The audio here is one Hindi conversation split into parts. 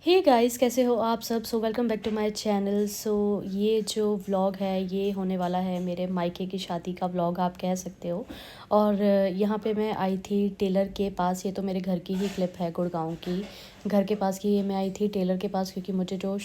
हे गाइस, कैसे हो आप सब। Welcome back to my channel. ये जो व्लॉग है ये होने वाला है मेरे मायके की शादी का व्लॉग आप कह सकते हो। और यहाँ पे मैं आई थी टेलर के पास। ये तो मेरे घर की ही क्लिप है, गुड़गांव की घर के पास की। ये मैं आई थी टेलर के पास क्योंकि मुझे जो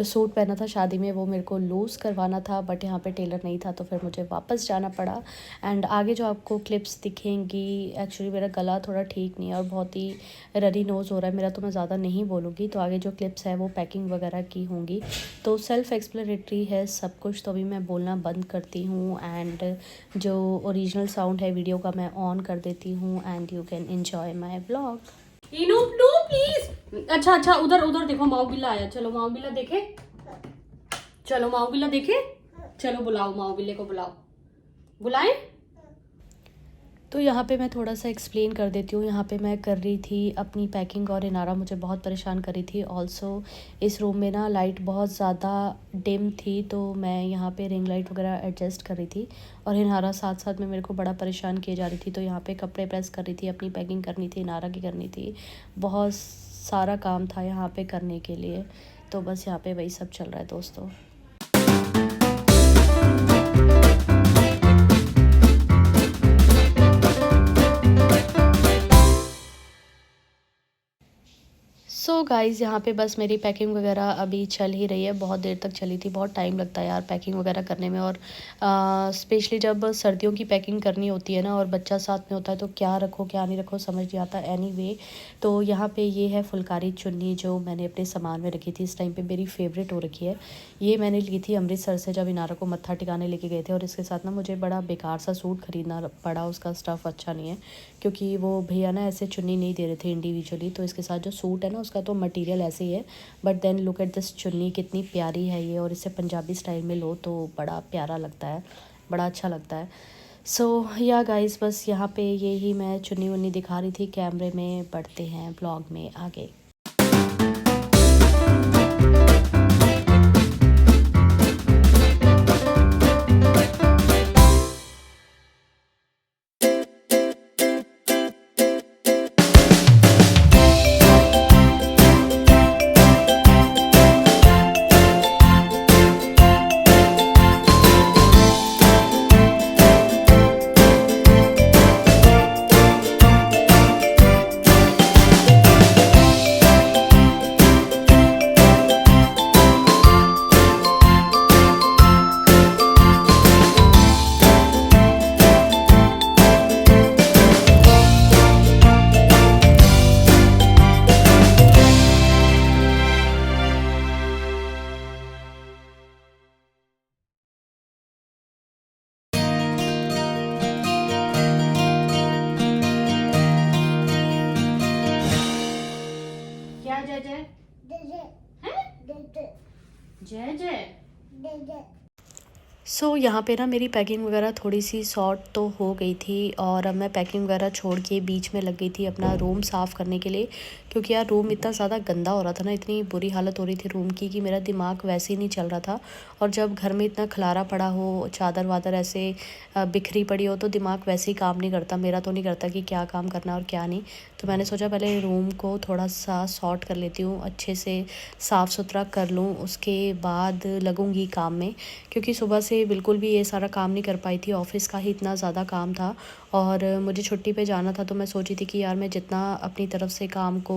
सूट पहना था शादी में वो मेरे को लूज़ करवाना था, बट यहाँ पे टेलर नहीं था तो फिर मुझे वापस जाना पड़ा। एंड आगे जो आपको क्लिप्स दिखेंगी, एक्चुअली मेरा गला थोड़ा ठीक नहीं है और बहुत ही रनी नोज़ हो रहा है मेरा, तो मैं ज़्यादा नहीं बोलूँगी। तो आगे जो क्लिप्स है वो पैकिंग वगैरह की होंगी, तो सेल्फ़ एक्सप्लेनेटरी है सब कुछ। तो अभी मैं बोलना बंद करती हूँ एंड जो ओरिजिनल साउंड है वीडियो का मैं ऑन कर देती हूँ and you can enjoy my blog. इनो नो प्लीज। अच्छा, उधर उधर देखो, माऊ बिल्ला आया। चलो माऊ बिल्ला देखे, चलो माऊ बिल्ला देखे, चलो बुलाओ माऊ बिल्ले को, बुलाओ, बुलाएं। तो यहाँ पे मैं थोड़ा सा एक्सप्लेन कर देती हूँ। यहाँ पे मैं कर रही थी अपनी पैकिंग और इनारा मुझे बहुत परेशान कर रही थी। ऑल्सो इस रूम में ना लाइट बहुत ज़्यादा डिम थी, तो मैं यहाँ पे रिंग लाइट वगैरह एडजस्ट कर रही थी और इनारा साथ साथ में मेरे को बड़ा परेशान किए जा रही थी। तो यहाँ पे कपड़े प्रेस कर रही थी, अपनी पैकिंग करनी थी, इनारा की करनी थी, बहुत सारा काम था यहाँ पे करने के लिए। तो बस यहाँ पे वही सब चल रहा है दोस्तों। सो गाइज़, यहाँ पे बस मेरी पैकिंग वगैरह अभी चल ही रही है। बहुत देर तक चली थी, बहुत टाइम लगता है यार पैकिंग वगैरह करने में। और स्पेशली जब सर्दियों की पैकिंग करनी होती है ना और बच्चा साथ में होता है तो क्या रखो क्या नहीं रखो समझ नहीं आता। एनीवे, तो यहाँ पे ये है फुलकारी चुन्नी जो मैंने अपने सामान में रखी थी। इस टाइम पे मेरी फेवरेट हो रखी है। ये मैंने ली थी अमृतसर से जब इनारा को मत्था टिकाने लेके गए थे। और इसके साथ ना मुझे बड़ा बेकार सा सूट ख़रीदना पड़ा, उसका स्टफ़ अच्छा नहीं है क्योंकि वो भैया ना ऐसे चुन्नी नहीं दे रहे थे इंडिविजुअली। तो इसके साथ जो सूट है ना उसका तो मटेरियल ऐसे ही है, but then look at this chunni, कितनी प्यारी है ये। और इसे पंजाबी स्टाइल में लो तो बड़ा प्यारा लगता है, बड़ा अच्छा लगता है। सो या गाइस, बस यहाँ पे ये ही मैं चुन्नी वुन्नी दिखा रही थी कैमरे में। बढ़ते हैं ब्लॉग में आगे। क्या जय जय जय जय। सो यहाँ पे ना मेरी पैकिंग वगैरह थोड़ी सी शॉर्ट तो हो गई थी और अब मैं पैकिंग वगैरह छोड़ के बीच में लग गई थी अपना रूम साफ़ करने के लिए। क्योंकि यार रूम इतना ज़्यादा गंदा हो रहा था ना, इतनी बुरी हालत हो रही थी रूम की कि मेरा दिमाग वैसे ही नहीं चल रहा था। और जब घर में इतना खलारा पड़ा हो, चादर वादर ऐसे बिखरी पड़ी हो, तो दिमाग वैसे ही काम नहीं करता। मेरा तो नहीं करता कि क्या काम करना और क्या नहीं। तो मैंने सोचा पहले रूम को थोड़ा सा सॉर्ट कर लेती हूँ, अच्छे से साफ़ सुथरा कर लूँ, उसके बाद लगूँगी काम में। क्योंकि सुबह से बिल्कुल भी ये सारा काम नहीं कर पाई थी, ऑफ़िस का ही इतना ज़्यादा काम था और मुझे छुट्टी पे जाना था। तो मैं सोची थी कि यार मैं जितना अपनी तरफ से काम को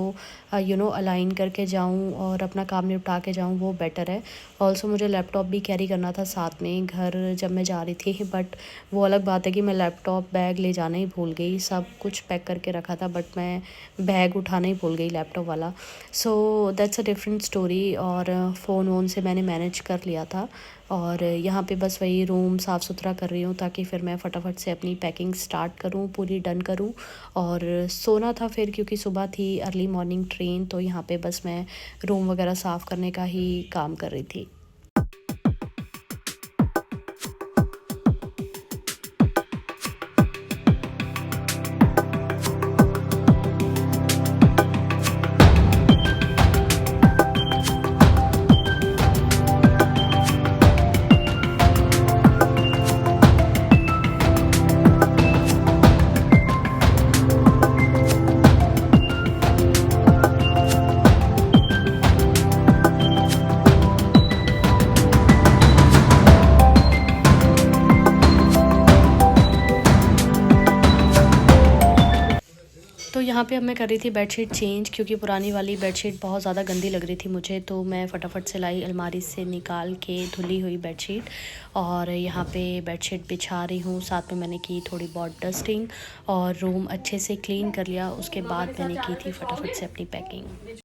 अलाइन करके जाऊँ और अपना काम निपटा के जाऊँ वो बेटर है। ऑल्सो मुझे लैपटॉप भी कैरी करना था साथ में घर जब मैं जा रही थी, बट वो अलग बात है कि मैं लैपटॉप बैग ले जाना ही भूल गई। सब कुछ पैक करके रखा था बट मैं बैग उठाना ही भूल गई लैपटॉप वाला। So that's a different story. और फ़ोन वोन से मैंने मैनेज कर लिया था। और यहाँ पे बस वही रूम साफ़ सुथरा कर रही हूँ ताकि फिर मैं फटाफट से अपनी पैकिंग स्टार्ट करूँ, पूरी डन करूँ। और सोना था फिर क्योंकि सुबह थी अर्ली मॉर्निंग ट्रेन। तो यहाँ पे बस मैं रूम वगैरह साफ़ करने का ही काम कर रही थी। यहाँ पे अब मैं कर रही थी बेडशीट चेंज, क्योंकि पुरानी वाली बेडशीट बहुत ज़्यादा गंदी लग रही थी मुझे, तो मैं फटाफट से लाई अलमारी से निकाल के धुली हुई बेडशीट और यहाँ पे बेडशीट बिछा रही हूँ। साथ में मैंने की थोड़ी बहुत डस्टिंग और रूम अच्छे से क्लीन कर लिया। उसके बाद मैंने की थी फटाफट से अपनी पैकिंग।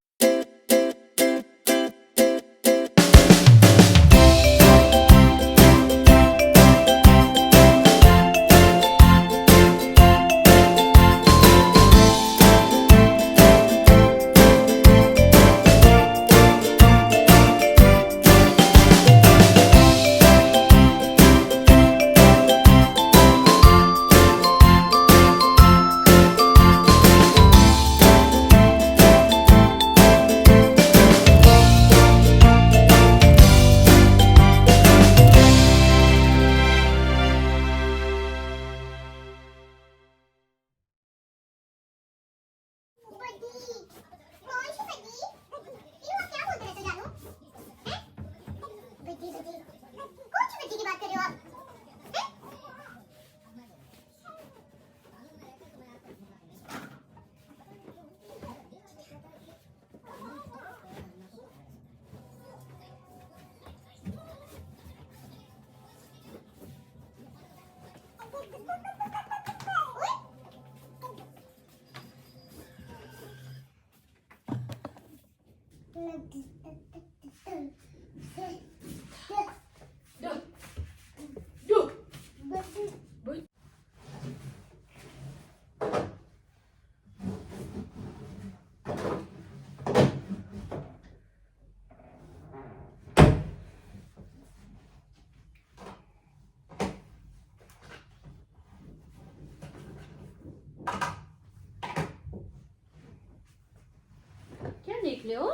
क्या देख रहे हो?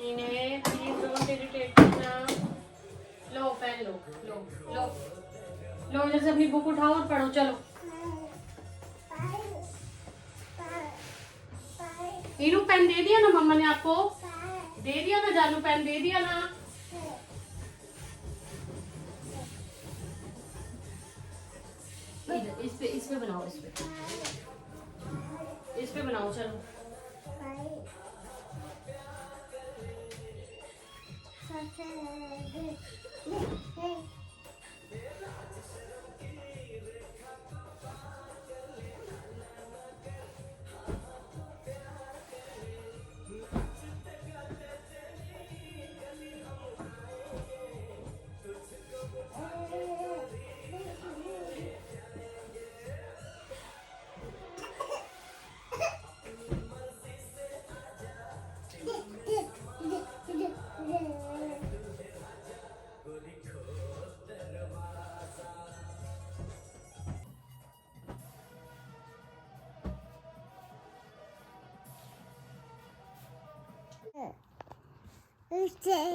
इन्हें प्लीज डोंट इरिटेट करना। लो पेन लो लो लो लो, जैसे अपनी बुक उठाओ और पढ़ो। चलो इनू पेन दे दिया ना मम्मा ने आपको? दे दिया ना जानू? पेन दे दिया ना? इस पे बनाओ, इस पे बनाओ। चलो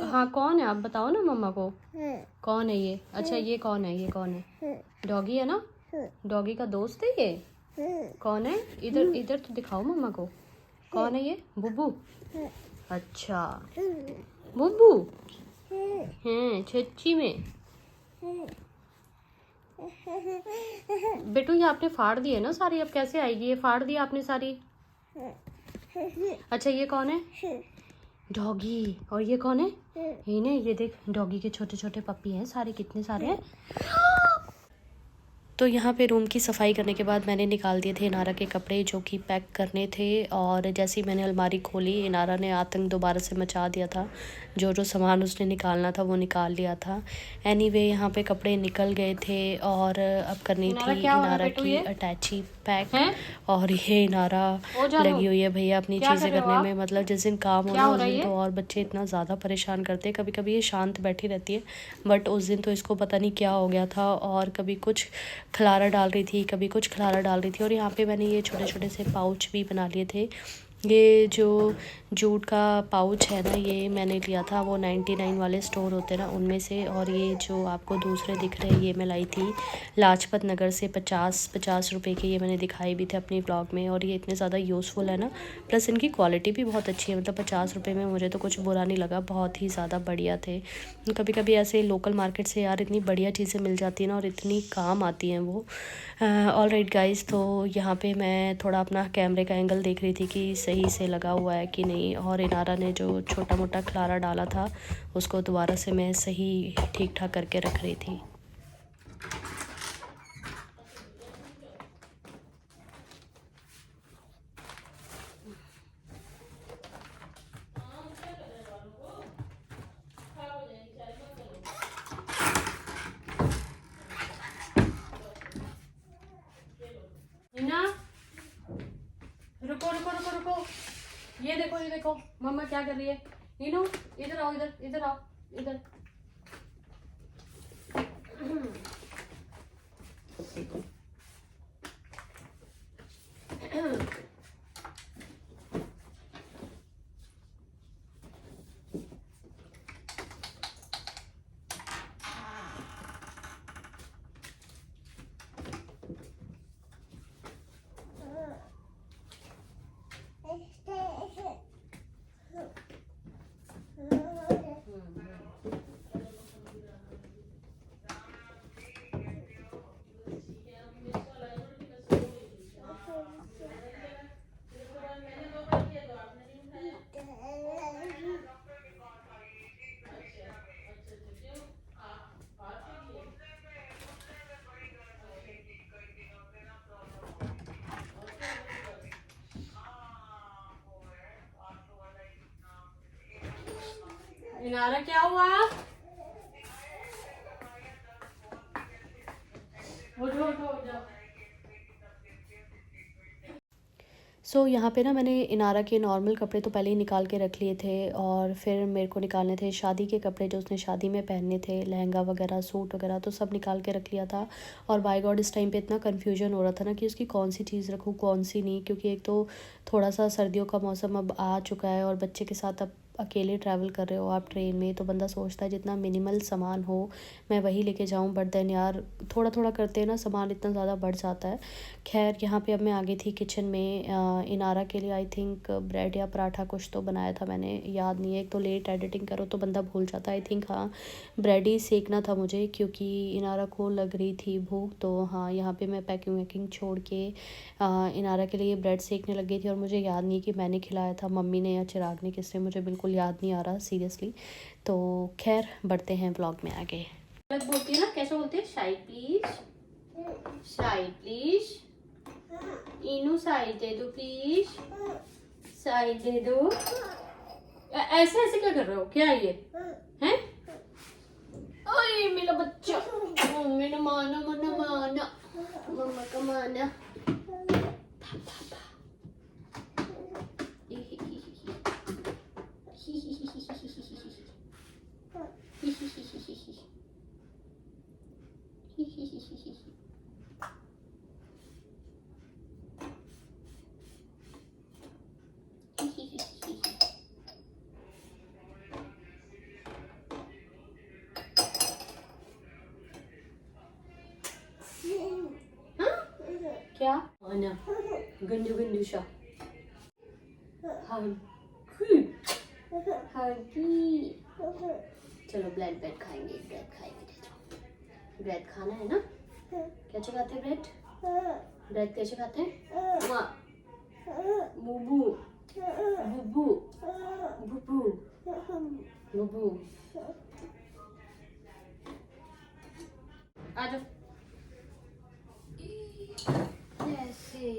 हाँ, कौन है आप बताओ ना मम्मा को। कौन है ये? अच्छा ये कौन है? ये कौन है? डॉगी है ना? डॉगी का दोस्त है ये? कौन है? इधर इधर तो दिखाओ मम्मा को। कौन है ये? बुब्बू? अच्छा बुब्बू हैं छच्ची में। बेटू ये आपने फाड़ दी है ना सारी, अब कैसे आएगी? ये फाड़ दी आपने सारी। अच्छा ये कौन है? डॉगी। और ये कौन है? ये ना, ये देख डॉगी के छोटे छोटे पप्पी हैं सारे, कितने सारे हैं। तो यहाँ पे रूम की सफाई करने के बाद मैंने निकाल दिए थे इनारा के कपड़े जो कि पैक करने थे। और जैसे ही मैंने अलमारी खोली, इनारा ने आतंक दोबारा से मचा दिया था। जो जो सामान उसने निकालना था वो निकाल लिया था। एनीवे यहाँ पे कपड़े निकल गए थे और अब करनी थी इनारा की अटैची पैक। और ये इनारा लगी हुई है भैया अपनी चीज़ें करने में। मतलब जिस दिन काम हो ना उस दिन तो और बच्चे इतना ज़्यादा परेशान करते हैं। कभी कभी ये शांत बैठी रहती है, बट उस दिन तो इसको पता नहीं क्या हो गया था, और कभी कुछ खलारा डाल रही थी, कभी कुछ खलारा डाल रही थी। और यहाँ पे मैंने ये छोटे छोटे से पाउच भी बना लिए थे। ये जो जूट का पाउच है ना, ये मैंने लिया था, वो 99 वाले स्टोर होते हैं ना उनमें से। और ये जो आपको दूसरे दिख रहे हैं ये मैं लाई थी लाजपत नगर से, 50 रुपए के। ये मैंने दिखाई भी थे अपनी ब्लॉग में। और ये इतने ज़्यादा यूज़फुल है ना, प्लस इनकी क्वालिटी भी बहुत अच्छी है। मतलब 50 रुपये में मुझे तो कुछ बुरा नहीं लगा, बहुत ही ज़्यादा बढ़िया थे। कभी कभी ऐसे लोकल मार्केट से यार इतनी बढ़िया चीज़ें मिल जाती हैं ना, और इतनी काम आती हैं वो। ऑल राइट गाइज़, तो यहाँ पे मैं थोड़ा अपना कैमरे का एंगल देख रही थी कि सही से लगा हुआ है कि नहीं। और इनारा ने जो छोटा मोटा खलारा डाला था उसको दोबारा से मैं सही ठीक ठाक करके रख रही थी। रुको रुको रुको रुको, ये देखो मम्मा क्या कर रही है। नीनू इधर आओ, इधर इधर आओ, इधर। इनारा क्या हुआ? उठो उठो जाओ। सो यहाँ पे ना मैंने इनारा के नॉर्मल कपड़े तो पहले ही निकाल के रख लिए थे, और फिर मेरे को निकालने थे शादी के कपड़े जो उसने शादी में पहनने थे, लहंगा वगैरह सूट वगैरह, तो सब निकाल के रख लिया था। और बाय गॉड इस टाइम पे इतना कन्फ्यूजन हो रहा था ना कि उसकी कौन सी चीज़ रखूँ कौन सी नहीं, क्योंकि एक तो थोड़ा सा सर्दियों का मौसम अब आ चुका है, और बच्चे के साथ अब अकेले ट्रैवल कर रहे हो आप ट्रेन में, तो बंदा सोचता है जितना मिनिमल सामान हो मैं वही लेके जाऊँ। बट देन यार थोड़ा थोड़ा करते हैं ना, सामान इतना ज़्यादा बढ़ जाता है। खैर यहाँ पे अब मैं आ गई थी किचन में। इनारा के लिए आई थिंक ब्रेड या पराठा कुछ तो बनाया था मैंने, याद नहीं है। एक तो लेट एडिटिंग करो तो बंदा भूल जाता है। आई थिंक हाँ ब्रेड ही सेकना था मुझे, क्योंकि इनारा को लग रही थी भूख। तो हाँ यहाँ पे मैं पैकिंग वैकिंग छोड़ के इनारा के लिए ब्रेड सेकने लग गई थी। और मुझे याद नहीं कि मैंने खिलाया था, मम्मी ने या चिराग ने, किसने, मुझे बिल्कुल याद नहीं आ रहा सीरियसली। तो खैर बढ़ते हैं ब्लॉग में आगे। बोलती है ना, कैसे बोलते हैं? शाही प्लीज, शाही प्लीज, इनू साइड दे दो प्लीज, साइड दे दो। ऐसे ऐसे क्या कर रहे हो, क्या ये हैं? ओए मेरा बच्चा, मेरा माना मना माना, मम्मा का माना। क्या आना गंदू गंदू सा चलो ब्रेड ब्रेड खाएंगे, ब्रेड खाएंगे। ब्रेड खाना है ना? कैसे खाते हैं ब्रेड? ब्रेड कैसे खाते हैं? बुबू बुबू बुबू बुबू। आ जाओ ऐसे।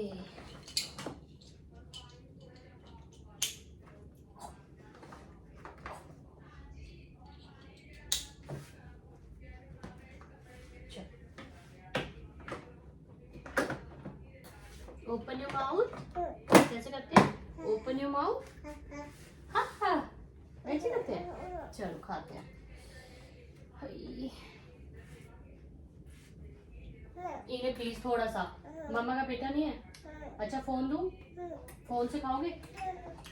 Open your mouth. कैसे करते हैं? Open your mouth. हाँ हाँ ऐसे करते हैं। चलो खाते हैं। इन्हें प्लीज थोड़ा सा, मम्मा का बेटा नहीं है। अच्छा फोन दूं? फोन से खाओगे?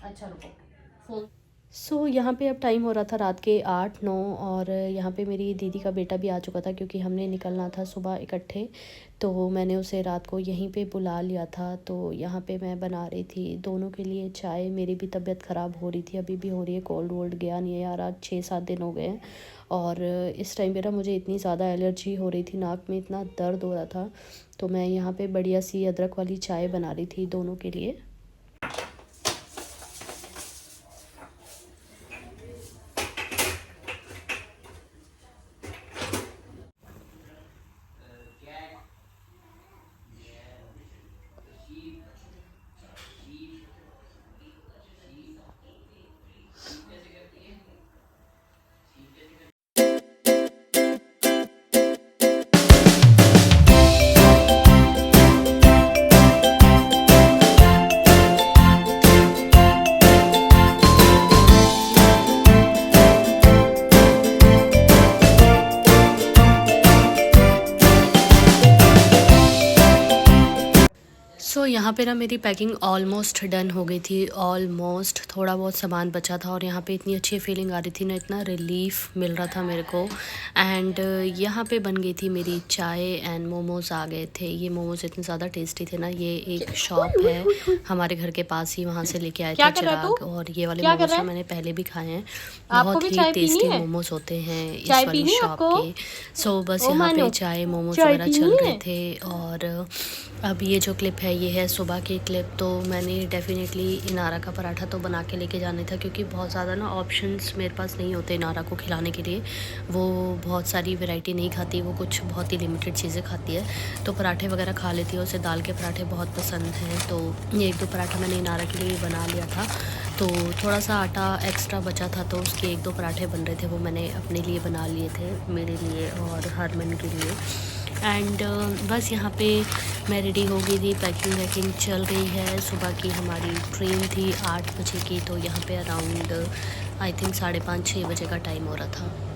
अच्छा रुको, यहाँ पे अब टाइम हो रहा था रात के 8-9 और यहाँ पे मेरी दीदी का बेटा भी आ चुका था क्योंकि हमने निकलना था सुबह इकट्ठे। तो मैंने उसे रात को यहीं पे बुला लिया था। तो यहाँ पे मैं बना रही थी दोनों के लिए चाय। मेरी भी तबीयत ख़राब हो रही थी, अभी भी हो रही है, कोल्ड वोल्ड गया नहीं है यार, आज 6-7 दिन हो गए हैं। और इस टाइम पे ना मुझे इतनी ज़्यादा एलर्जी हो रही थी, नाक में इतना दर्द हो रहा था। तो मैं यहाँ पे बढ़िया सी अदरक वाली चाय बना रही थी दोनों के लिए। यहाँ पे ना मेरी पैकिंग ऑलमोस्ट डन हो गई थी, ऑलमोस्ट। थोड़ा बहुत सामान बचा था और यहाँ पे इतनी अच्छी फीलिंग आ रही थी ना, इतना रिलीफ मिल रहा था मेरे को। एंड यहाँ पे बन गई थी मेरी चाय एंड मोमोज़ आ गए थे। ये मोमोज़ इतने ज़्यादा टेस्टी थे ना। ये एक शॉप है हमारे घर के पास ही, वहाँ से लेके आए थे चिराग। और ये वाले मोमोज़ ना मैंने पहले भी खाए हैं, बहुत ही टेस्टी मोमोज़ होते हैं इस वाली शॉप के। सो बस यहाँ पे चाय मोमोज़ वगैरह चल रहे थे। और अब ये जो क्लिप है ये है सुबह की क्लिप। तो मैंने डेफ़िनेटली इनारा का पराठा तो बना के लेके जाना था क्योंकि बहुत ज़्यादा ना ऑप्शंस मेरे पास नहीं होते इनारा को खिलाने के लिए। वो बहुत सारी वैरायटी नहीं खाती, वो कुछ बहुत ही लिमिटेड चीज़ें खाती है। तो पराठे वगैरह खा लेती है, उसे दाल के पराठे बहुत पसंद हैं। तो ये 1-2 पराठा मैंने इनारा के लिए बना लिया था। तो थोड़ा सा आटा एक्स्ट्रा बचा था तो उसके 1-2 पराठे बन रहे थे, वो मैंने अपने लिए बना लिए थे, मेरे लिए और हरमन के लिए। एंड बस यहाँ पे मैं रेडी हो गई थी, पैकिंग वैकिंग चल रही है। सुबह की हमारी ट्रेन थी 8 बजे की, तो यहाँ पे अराउंड आई थिंक 5:30-6 बजे का टाइम हो रहा था।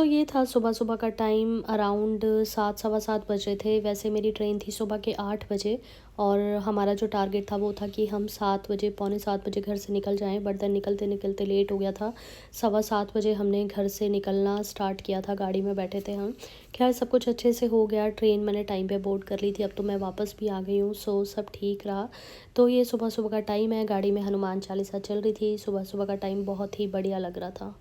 ये था सुबह सुबह का टाइम, अराउंड 7 सवा 7 बज रहे थे। वैसे मेरी ट्रेन थी सुबह के 8 बजे और हमारा जो टारगेट था वो था कि हम 7 बजे, पौने 7 बजे घर से निकल जाएं। बट देन निकलते निकलते लेट हो गया था। 7:15 बजे हमने घर से निकलना स्टार्ट किया था, गाड़ी में बैठे थे हम। खैर सब कुछ अच्छे से हो गया, ट्रेन मैंने टाइम पे बोर्ड कर ली थी। अब तो मैं वापस भी आ गई हूँ, सो सब ठीक रहा। तो ये सुबह सुबह का टाइम है, गाड़ी में हनुमान चालीसा चल रही थी। सुबह सुबह का टाइम बहुत ही बढ़िया लग रहा था।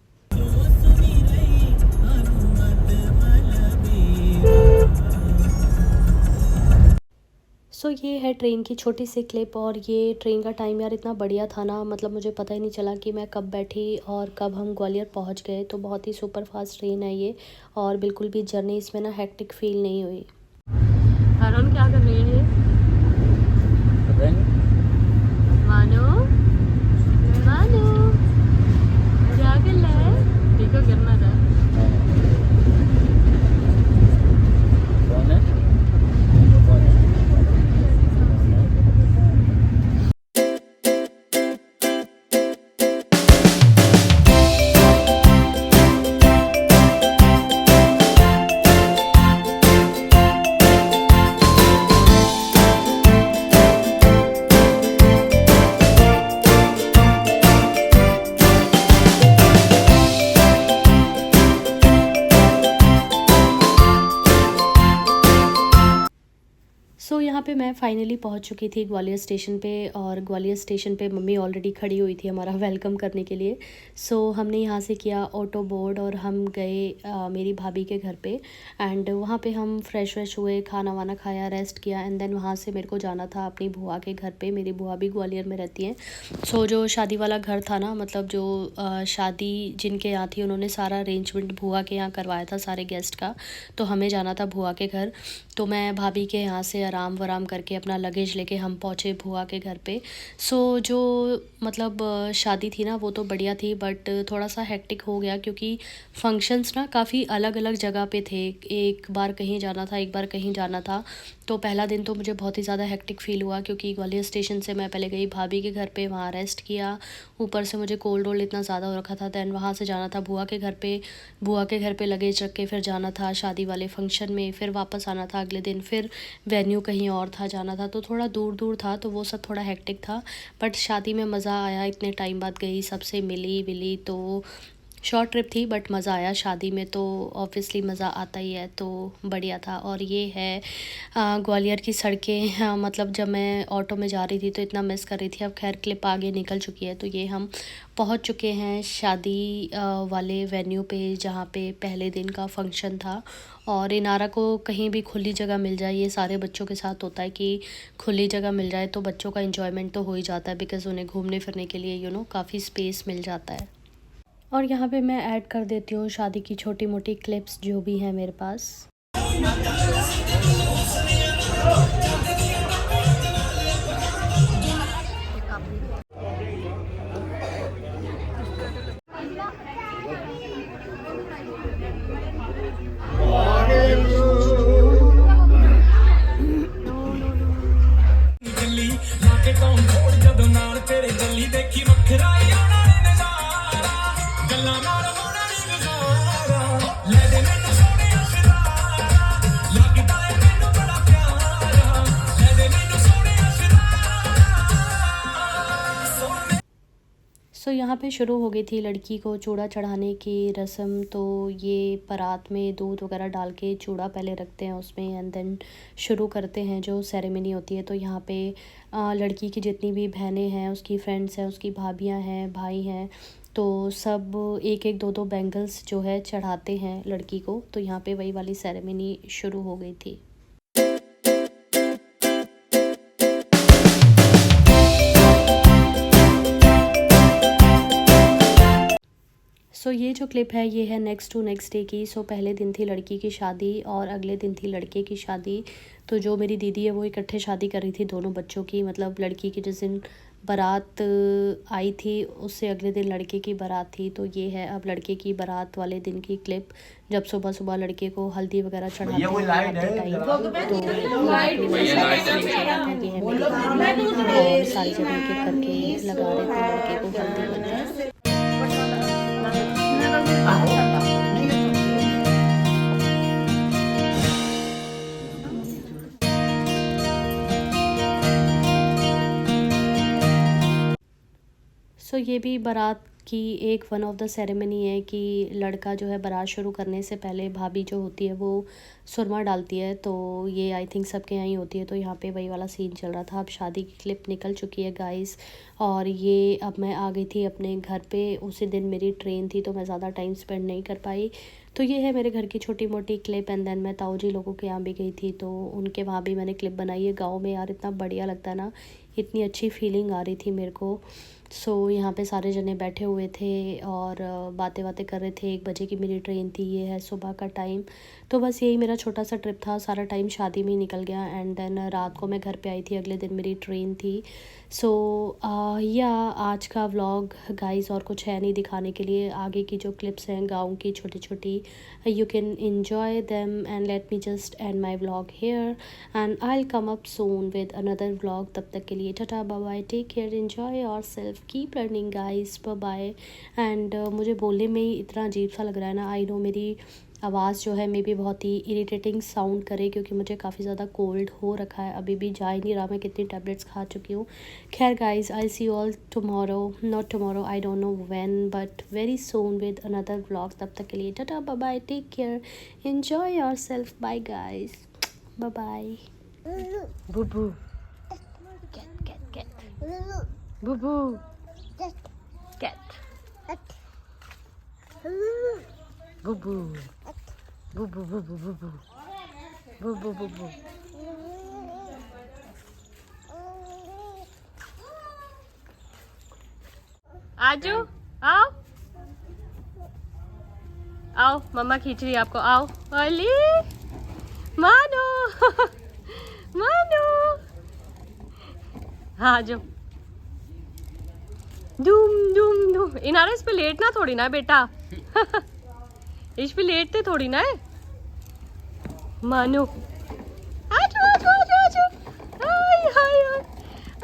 ये है ट्रेन की छोटी सी क्लिप। और ये ट्रेन का टाइम यार इतना बढ़िया था ना, मतलब मुझे पता ही नहीं चला कि मैं कब बैठी और कब हम ग्वालियर पहुंच गए। तो बहुत ही सुपर फास्ट ट्रेन है ये और बिल्कुल भी जर्नी इसमें ना हेक्टिक फील नहीं हुई। अरुण क्या कर रही है? मानो मानो क्या कर रहा है? देखो करना था। मैं फ़ाइनली पहुंच चुकी थी ग्वालियर स्टेशन पे, और ग्वालियर स्टेशन पे मम्मी ऑलरेडी खड़ी हुई थी हमारा वेलकम करने के लिए। सो हमने यहाँ से किया ऑटो बोर्ड और हम गए मेरी भाभी के घर पे। एंड वहाँ पे हम फ्रेश व्रेश हुए, खाना वाना खाया, रेस्ट किया। एंड देन वहाँ से मेरे को जाना था अपनी बुआ के घर पे। मेरी बुआ भी ग्वालियर में रहती हैं। सो जो शादी वाला घर था ना, मतलब जो शादी जिनके यहाँ थी, उन्होंने सारा अरेंजमेंट बुआ के यहाँ करवाया था सारे गेस्ट का। तो हमें जाना था बुआ के घर। तो मैं भाभी के यहाँ से आराम वराम करके अपना लगेज लेके हम पहुँचे बुआ के घर पे। सो जो मतलब शादी थी ना वो तो बढ़िया थी, बट थोड़ा सा हेक्टिक हो गया क्योंकि फंक्शंस ना काफ़ी अलग अलग जगह पे थे। एक बार कहीं जाना था, एक बार कहीं जाना था। तो पहला दिन तो मुझे बहुत ही ज़्यादा हेक्टिक फ़ील हुआ क्योंकि ग्वालियर स्टेशन से मैं पहले गई भाभी के घर पे, वहाँ रेस्ट किया। ऊपर से मुझे कोल्ड वोल्ड इतना ज़्यादा हो रखा था। दैन वहाँ से जाना था बुआ के घर पे। बुआ के घर पे लगेज रख के फिर जाना था शादी वाले फंक्शन में। फिर वापस आना था अगले दिन। फिर वेन्यू कहीं और था, जाना था। तो थोड़ा दूर दूर था, तो वो सब थोड़ा हेक्टिक था। बट शादी में मज़ा आया, इतने टाइम बाद गई, सबसे मिली विली। तो शॉर्ट ट्रिप थी बट मज़ा आया। शादी में तो ऑब्वियसली मज़ा आता ही है, तो बढ़िया था। और ये है ग्वालियर की सड़कें। हाँ, मतलब जब मैं ऑटो में जा रही थी तो इतना मिस कर रही थी। अब खैर क्लिप आगे निकल चुकी है। तो ये हम पहुंच चुके हैं शादी वाले वेन्यू पे, जहाँ पे पहले दिन का फंक्शन था। और इनारा को कहीं भी खुली जगह मिल जाए, ये सारे बच्चों के साथ होता है कि खुली जगह मिल जाए तो बच्चों का एंजॉयमेंट तो हो ही जाता है, बिकॉज़ उन्हें घूमने फिरने के लिए काफ़ी स्पेस मिल जाता है। और यहाँ पे मैं ऐड कर देती हूँ शादी की छोटी मोटी क्लिप्स जो भी हैं मेरे पास। सो यहाँ पे शुरू हो गई थी लड़की को चूड़ा चढ़ाने की रस्म। तो ये परात में दूध वगैरह डाल के चूड़ा पहले रखते हैं उसमें, एंड देन शुरू करते हैं जो सेरेमनी होती है। तो यहाँ पे लड़की की जितनी भी बहनें हैं, उसकी फ्रेंड्स हैं, उसकी भाभियाँ हैं, भाई हैं, तो सब एक एक दो दो बैंगल्स जो है चढ़ाते हैं लड़की को। तो यहाँ पे वही वाली सेरेमनी शुरू हो गई थी। सो ये जो क्लिप है ये है नेक्स्ट टू नेक्स्ट डे की। सो पहले दिन थी लड़की की शादी और अगले दिन थी लड़के की शादी। तो जो मेरी दीदी है वो इकट्ठे शादी कर रही थी दोनों बच्चों की। मतलब लड़की की जिस दिन बारात आई थी उससे अगले दिन लड़के की बारात थी। तो ये है अब लड़के की बारात वाले दिन की क्लिप, जब सुबह सुबह लड़के को हल्दी वगैरह चढ़ाते हैं टाइम। और सारी जगह एक करके लगा रहे थे लड़के को हल्दी वगैरह। सो ये भी बारात की एक वन ऑफ द सेरेमनी है कि लड़का जो है बारात शुरू करने से पहले भाभी जो होती है वो सुरमा डालती है। तो ये आई थिंक सबके यहाँ ही होती है। तो यहाँ पे वही वाला सीन चल रहा था। अब शादी की क्लिप निकल चुकी है गाइस। और ये अब मैं आ गई थी अपने घर पे। उसी दिन मेरी ट्रेन थी तो मैं ज़्यादा टाइम स्पेंड नहीं कर पाई। तो ये है मेरे घर की छोटी मोटी क्लिप। एंड देन मैं ताऊ जी लोगों के यहाँ भी गई थी, तो उनके वहाँ भी मैंने क्लिप बनाई है। गाँव में यार इतना बढ़िया लगता है ना, इतनी अच्छी फीलिंग आ रही थी मेरे को। सो यहाँ पे सारे जने बैठे हुए थे और बातें बातें कर रहे थे। 1 बजे की मेरी ट्रेन थी, ये है सुबह का टाइम। तो बस यही मेरा छोटा सा ट्रिप था। सारा टाइम शादी में ही निकल गया। एंड देन रात को मैं घर पे आई थी, अगले दिन मेरी ट्रेन थी। सो या आज का व्लॉग गाइस और कुछ है नहीं दिखाने के लिए। आगे की जो क्लिप्स हैं गाँव की छोटी छोटी, you can enjoy them and let me just end my vlog here and I'll come up soon with another vlog. तब तक के लिए tata bye bye, take care, enjoy yourself, keep learning guys, bye bye. And मुझे बोलने में ही इतना अजीब सा लग रहा है ना, आई नो मेरी आवाज़ जो है मे बी बहुत ही इरिटेटिंग साउंड करे क्योंकि मुझे काफ़ी ज़्यादा कोल्ड हो रखा है। अभी भी जा ही नहीं रहा, मैं कितनी टैबलेट्स खा चुकी हूँ। खैर guys, I see you all tomorrow, not tomorrow, I don't know when, but very soon with another vlog. तब तक के लिए tata bye bye, take care, enjoy yourself, bye guys, bye bye. Bubu cat cat cat Bubu cat Bubu Bubu Bubu Bubu Bubu Bubu आजू आओ आओ मम्मा खींच रही है आपको आओ अली मानो मानो हाँ जो धूम धूम धूम इनारा इस पे लेटना थोड़ी ना बेटा इस पे लेटते थोड़ी ना है मानो आजो आजो आजो आजो हाय हाय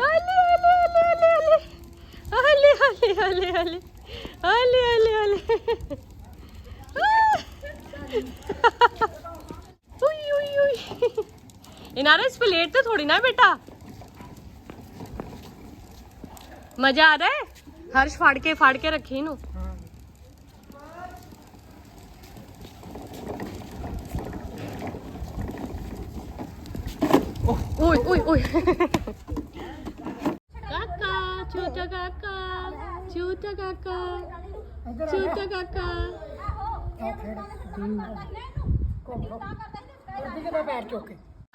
अली अली अली अली अली अली अली अली अली अली अली उई उई उई इनारा इस पे लेटते थोड़ी ना बेटा मजा आ रहा है हर्ष फाड़ के रखी नु ओए ओए ओए काका छोटा काका छोटा काका छोटा काका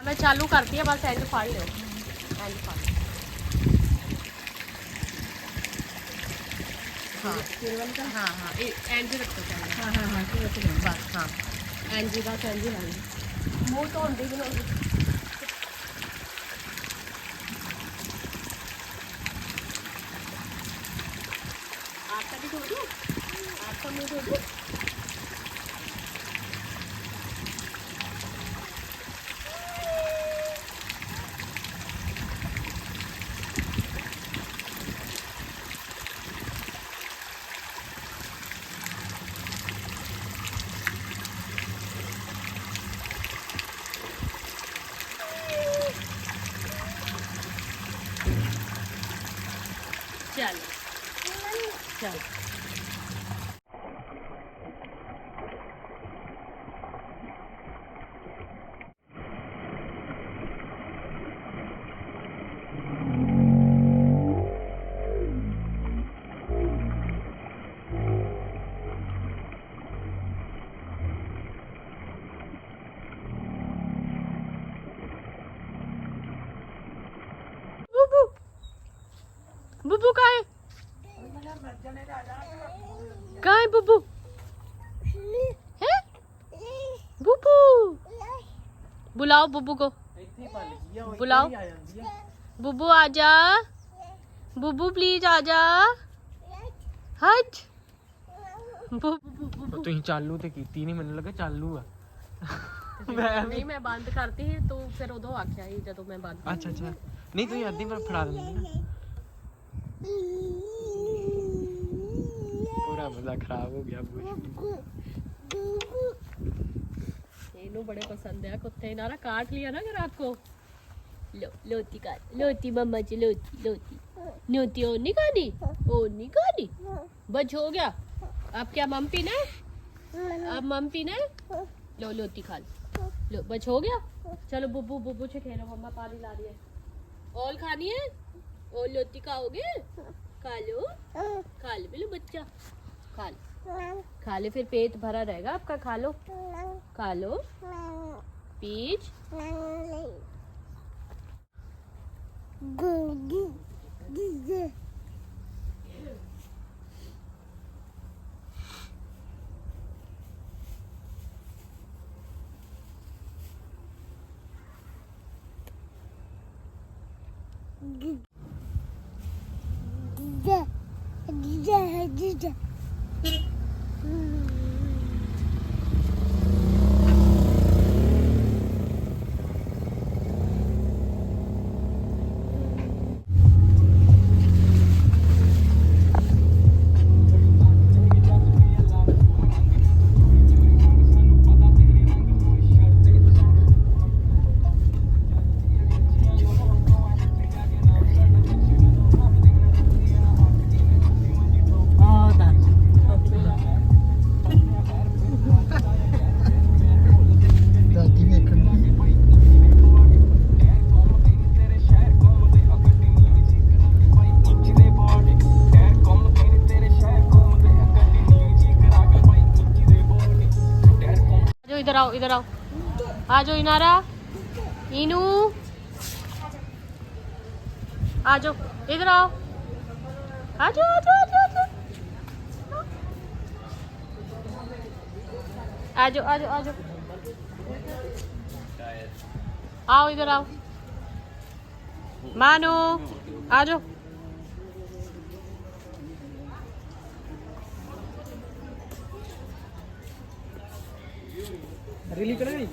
मैं चालू करती है बस एंड फाड़ लो एंड फाड़ हाँ हाँ हाँ एंड रखो हाँ हाँ हाँ बस हाँ एंड जी बस एंड जी लाएंगे मुँह तो होंगे भी नहीं आपका भी धो दूँ आपका मुँह धो दूँ चलो चलो बुबू बुबू का है कहाँ है बुबू है बुबू बुलाओ बुबू को बुलाओ बुबू आजा बुबू प्लीज आजा हट ਤੁਸੀਂ ਚਾਲੂ ਤੇ ਕੀਤੀ ਨਹੀਂ ਮੈਨੂੰ ਲੱਗਾ ਚਾਲੂ ਆ नहीं मैं बंद करती ही तो फिर उदो आख्या ही जदों मैं बंद ਅੱਛਾ ਅੱਛਾ ਨਹੀਂ ਤੁਸੀਂ ਅੱਧੀ ਵਾਰ ਫੜਾ ਦਿੰਦੇ ਨਾ पूरा मजा खराब हो गया इन्हों बड़े पसंद है कुत्ते ना काट लिया ना रात को लो लोती काट लोती मम्मा जी लोती लोती नोती और नहीं खानी और नहीं खानी बच हो गया अब क्या मम पीना है अब मम पीना है लो लोती खा लो बच हो गया चलो बुब्बू बुब्बू से खेलो मम्मा पानी ला रही है और खानी है और लोती खाओगे खा लो लो बच्चा खा ले फिर पेट भरा रहेगा आपका खा लो पीच इधर आओ इधर आओ, आ जाओ इनारा, इनू आ जाओ, इधर आओ, आ जाओ आ जाओ आ जाओ आ जाओ आ जाओ आ जाओ, आओ इधर आओ, मानो आ जाओ। रिली करेगी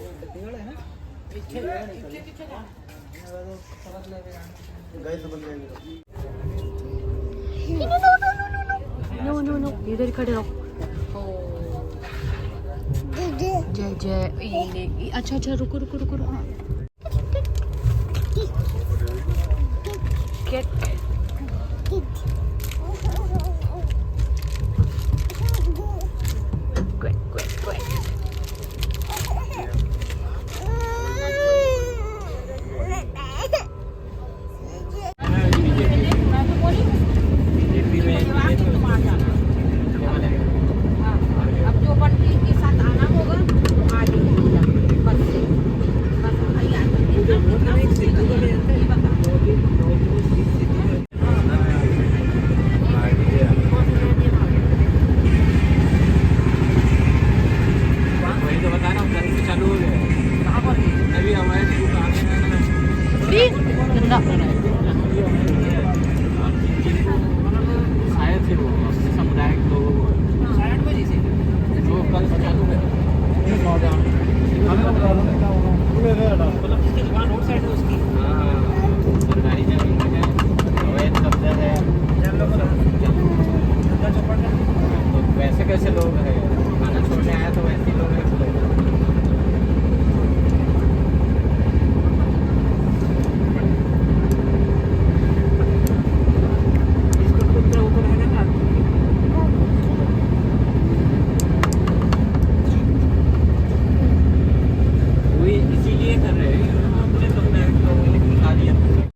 नो नो नो, इधर खड़े रहो। जय जय, अच्छा अच्छा रुको रुको रुको रुको।